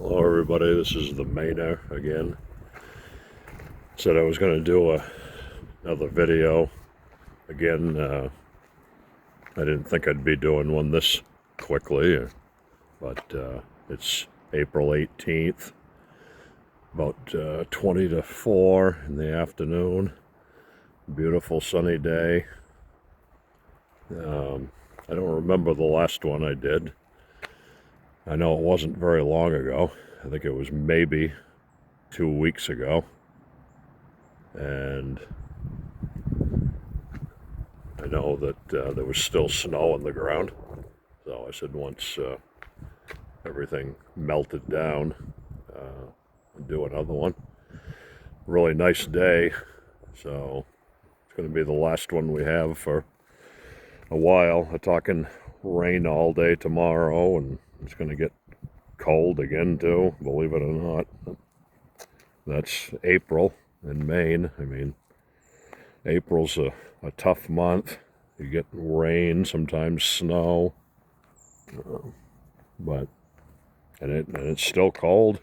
Hello everybody, this is the maineah again. Said I was going to do another video. Again, I didn't think I'd be doing one this quickly, but it's April 18th, about 20 to 4 in the afternoon. Beautiful sunny day. I don't remember the last one I did. I know it wasn't very long ago. I think it was maybe 2 weeks ago. And I know that there was still snow on the ground. So I said once everything melted down, I'd do another one. Really nice day. So it's going to be the last one we have for a while. I'm talking rain all day tomorrow, and it's going to get cold again too, believe it or not. That's April in Maine. I mean, April's a tough month. You get rain, sometimes snow, but and it's still cold.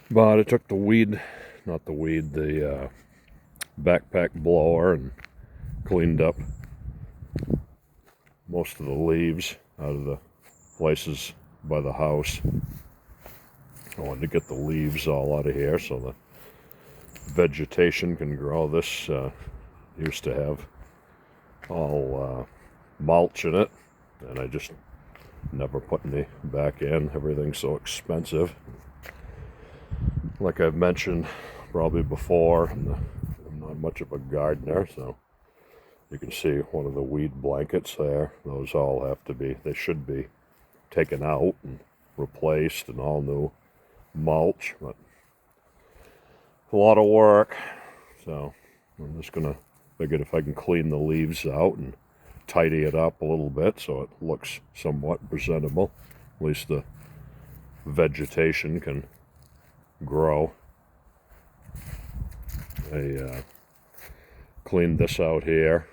But I took the backpack blower and cleaned up most of the leaves out of the places by the house. I wanted to get the leaves all out of here so the vegetation can grow. This used to have all mulch in it, and I just never put any back in. Everything's so expensive. Like I've mentioned probably before, I'm not much of a gardener, so you can see one of the weed blankets there. Those all have to be, they should be taken out and replaced and all new mulch, but a lot of work. So I'm just gonna figure if I can clean the leaves out and tidy it up a little bit so it looks somewhat presentable. At least the vegetation can grow. I cleaned this out here.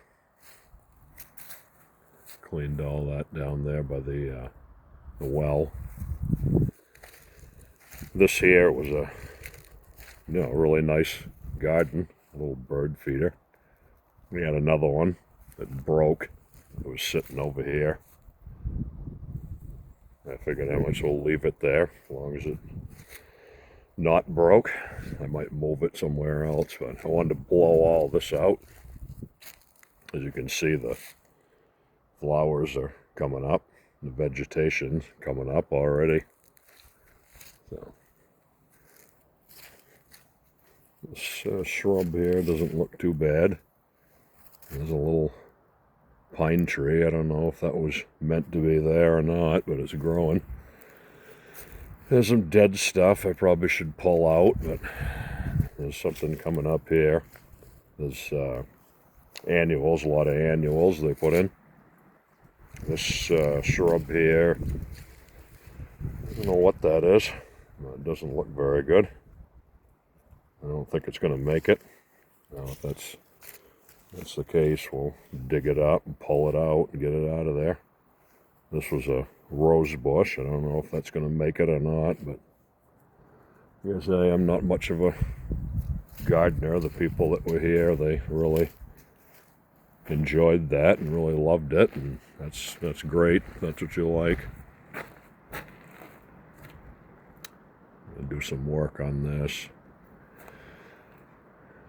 Cleaned all that down there by the well. This here was a really nice garden, a little bird feeder. We had another one that broke. It was sitting over here. I figured I might as well leave it there as long as it not broke. I might move it somewhere else, but I wanted to blow all this out. As you can see, the flowers are coming up, the vegetation's coming up already. So this shrub here doesn't look too bad. There's a little pine tree. I don't know if that was meant to be there or not, but it's growing. There's some dead stuff I probably should pull out, but there's something coming up here. There's annuals, a lot of annuals they put in. This shrub here, I don't know what that is. It doesn't look very good. I don't think it's going to make it. Now, if that's the case, we'll dig it up and pull it out and get it out of there. This was a rose bush. I don't know if that's going to make it or not, but I guess I'm not much of a gardener. The people that were here, they really enjoyed that and really loved it, and that's great. That's what you like. I'll do some work on this.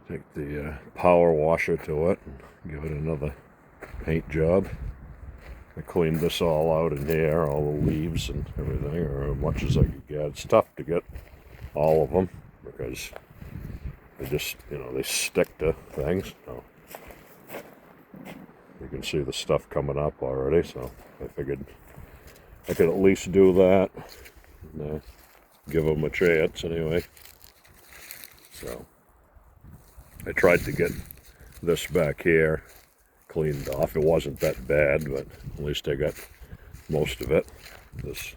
Take the power washer to it and give it another paint job. I cleaned this all out in here, all the leaves and everything, or as much as I could get. It's tough to get all of them because they just, they stick to things. So you can see the stuff coming up already, so I figured I could at least do that and give them a chance anyway. So I tried to get this back here cleaned off. It wasn't that bad, but at least I got most of it. This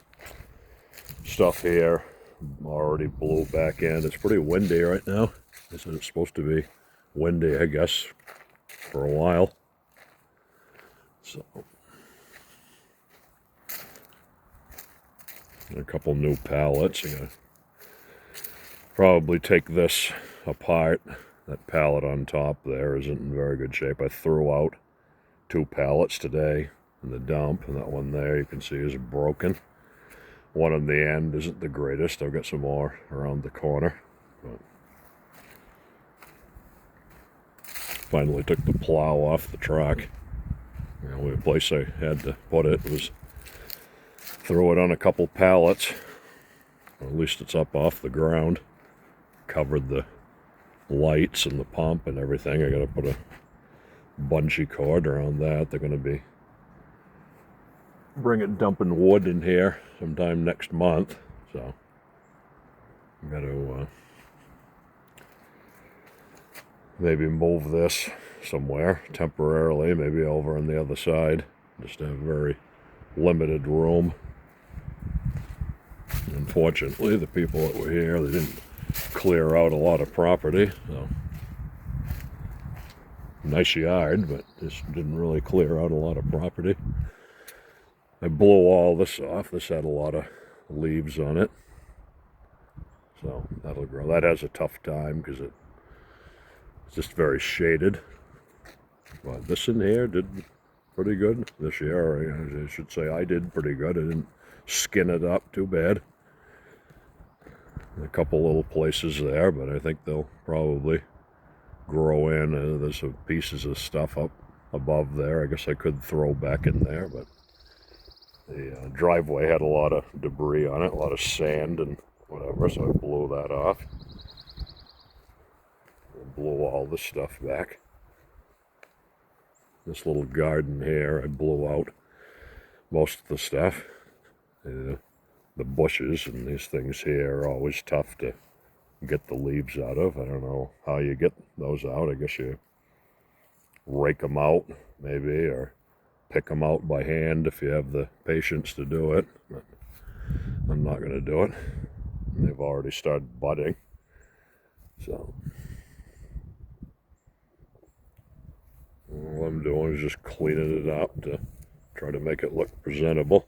stuff here already blew back in. It's pretty windy right now. They said it's supposed to be windy, I guess, for a while. So A couple new pallets. I'm gonna probably take this apart. That pallet on top there isn't in very good shape. I threw out 2 pallets today in the dump, and that one there you can see is broken. One on the end isn't the greatest. I've got some more around the corner. But finally took the plow off the truck. The only place I had to put it was throw it on a couple pallets. Or at least it's up off the ground. Covered the lights and the pump and everything. I gotta put a bungee cord around that. They're gonna be dumping wood in here sometime next month, so I'm gonna maybe move this somewhere temporarily, maybe over on the other side, just to have very limited room. Unfortunately, the people that were here, they didn't clear out a lot of property, so nice yard, but just didn't really clear out a lot of property. I blew all this off. This had a lot of leaves on it, so that'll grow. That has a tough time because it's just very shaded. But this in here did pretty good this year. I should say I did pretty good. I didn't skin it up too bad. A couple little places there, but I think they'll probably grow in. There's some pieces of stuff up above there. I guess I could throw back in there, but the driveway had a lot of debris on it, a lot of sand and whatever, so I blew that off. I blew all this stuff back. This little garden here, I blew out most of the stuff. The bushes and these things here are always tough to get the leaves out of. I don't know how you get those out. I guess you rake them out, maybe, or pick them out by hand if you have the patience to do it, but I'm not going to do it. They've already started budding, so all I'm doing is just cleaning it up to try to make it look presentable.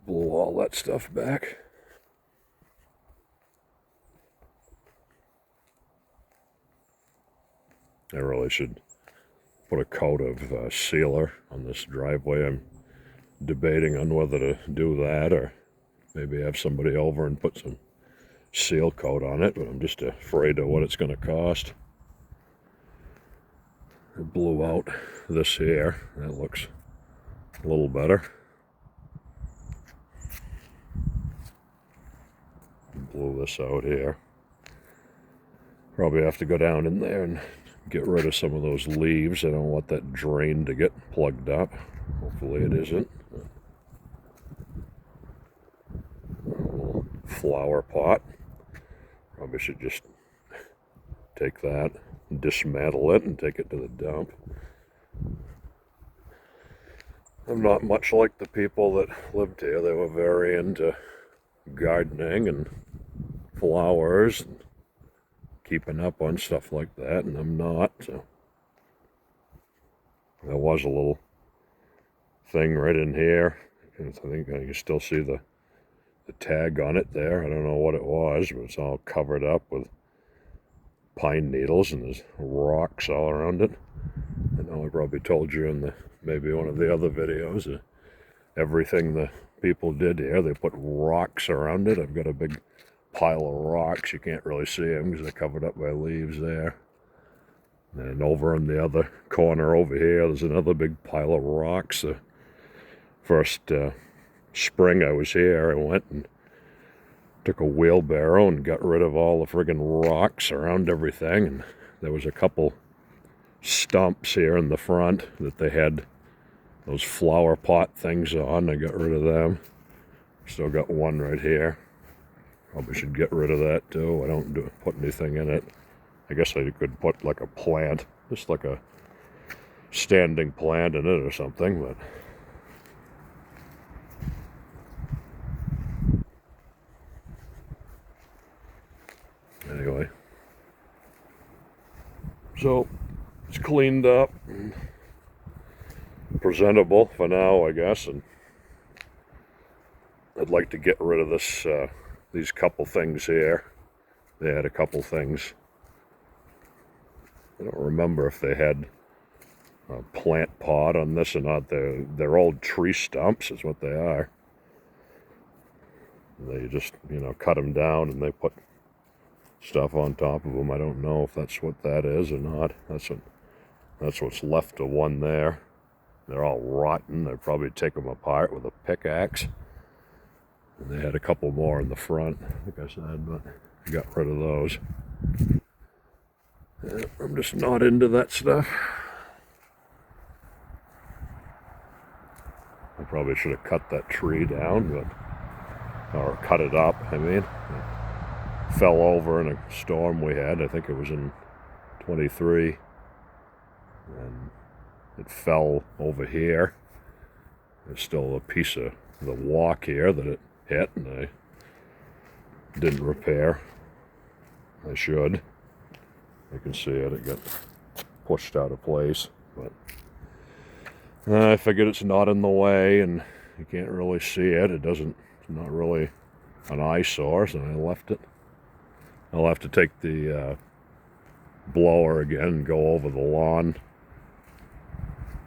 Blew all that stuff back. I really should put a coat of sealer on this driveway. I'm debating on whether to do that or maybe have somebody over and put some seal coat on it, but I'm just afraid of what it's going to cost. I blew out this here. That looks a little better. Blew this out here. Probably have to go down in there and get rid of some of those leaves. I don't want that drain to get plugged up. Hopefully it isn't. A little flower pot. Probably should just take that, dismantle it, and take it to the dump. I'm not much like the people that lived here. They were very into gardening and flowers and keeping up on stuff like that, and I'm not. So there was a little thing right in here. I think I can still see the tag on it there. I don't know what it was, but it's all covered up with pine needles and there's rocks all around it. I know I probably told you in maybe one of the other videos, everything the people did here, they put rocks around it. I've got a big pile of rocks. You can't really see them because they're covered up by leaves there. And over in the other corner over here, there's another big pile of rocks. The first spring I was here, I went and took a wheelbarrow and got rid of all the friggin' rocks around everything. And there was a couple stumps here in the front that they had those flower pot things on. I got rid of them. Still got one right here. Probably should get rid of that too. I don't put anything in it. I guess I could put like a plant, just like a standing plant in it or something, but anyway. So it's cleaned up and presentable for now, I guess, and would like to get rid of this, these couple things here. They had a couple things. I don't remember if they had a plant pot on this or not. They're old tree stumps is what they are. They just, you know, cut them down and they put stuff on top of them. I don't know if that's what that is or not. That's what's left of one there. They're all rotten. They'd probably take them apart with a pickaxe. And they had a couple more in the front, like I said, but I got rid of those. I'm just not into that stuff. I probably should have cut that tree down, or cut it up, I mean. It fell over in a storm we had. I think it was in 23. And it fell over here. There's still a piece of the walk here that it hit, and I didn't repair. I should. You can see it got pushed out of place, but I figured it's not in the way and you can't really see it. It's not really an eyesore, so I left it. I'll have to take the blower again and go over the lawn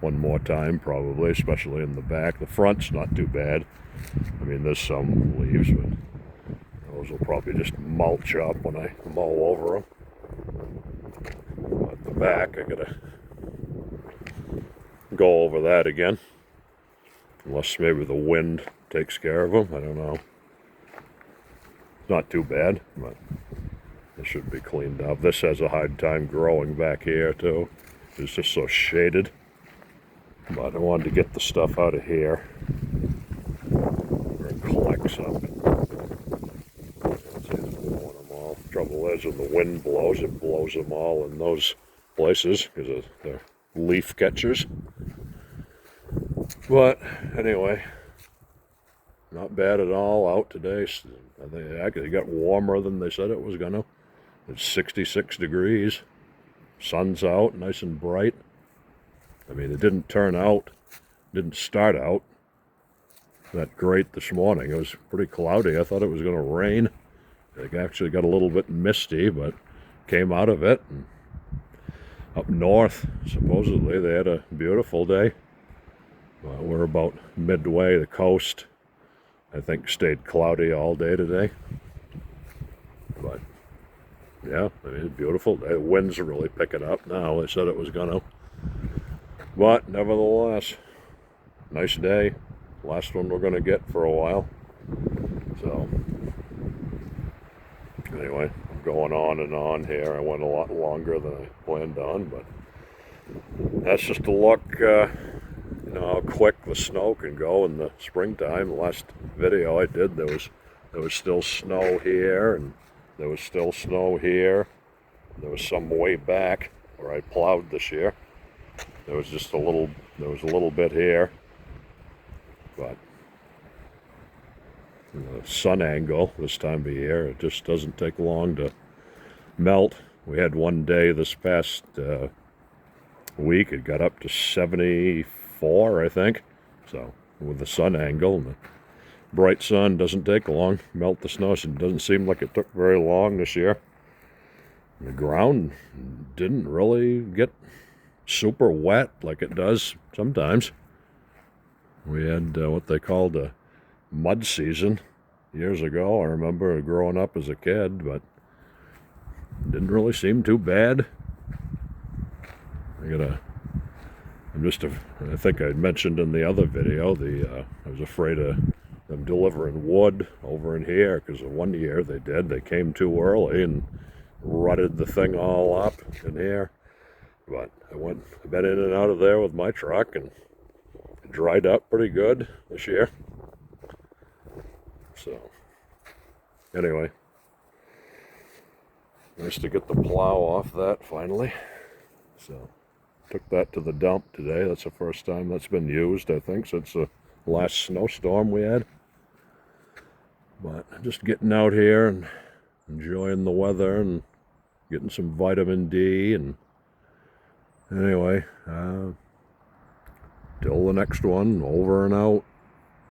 one more time probably, especially in the back. The front's not too bad. I mean, there's some leaves, but those will probably just mulch up when I mow over them. At the back, I gotta go over that again. Unless maybe the wind takes care of them, I don't know. Not too bad, but it should be cleaned up. This has a hard time growing back here too. It's just so shaded. But I wanted to get the stuff out of here where it collects up. Trouble is, when the wind blows, it blows them all in those places because they're leaf catchers. But anyway, not bad at all out today. I think it actually got warmer than they said it was gonna. It's 66 degrees. Sun's out, nice and bright. I mean, it didn't start out that great this morning. It was pretty cloudy. I thought it was gonna rain. It actually got a little bit misty, but came out of it. And up north, supposedly, they had a beautiful day. We're about midway. The coast, I think, stayed cloudy all day today. But, yeah, I mean, it's beautiful. The winds are really picking up now. They said it was gonna. But, nevertheless, nice day. Last one we're going to get for a while. So, anyway, I'm going on and on here. I went a lot longer than I planned on, but that's just a look, you know, how quick the snow can go in the springtime. The last video I did, there was still snow here, and there was still snow here. There was some way back where I plowed this year. There was a little bit here, but the sun angle this time of year, it just doesn't take long to melt. We had one day this past week, it got up to 74, I think. So with the sun angle and the bright sun, doesn't take long to melt the snow. So it doesn't seem like it took very long this year. The ground didn't really get super wet like it does sometimes. We had what they called a mud season years ago. I remember growing up as a kid, but it didn't really seem too bad. I think I mentioned in the other video, I was afraid of them delivering wood over in here because one year they came too early and rutted the thing all up in here. But I've been in and out of there with my truck, and it dried up pretty good this year. So, anyway, nice to get the plow off that finally. So, took that to the dump today. That's the first time that's been used, I think, since the last snowstorm we had. But just getting out here and enjoying the weather and getting some vitamin D. And anyway, till the next one, over and out.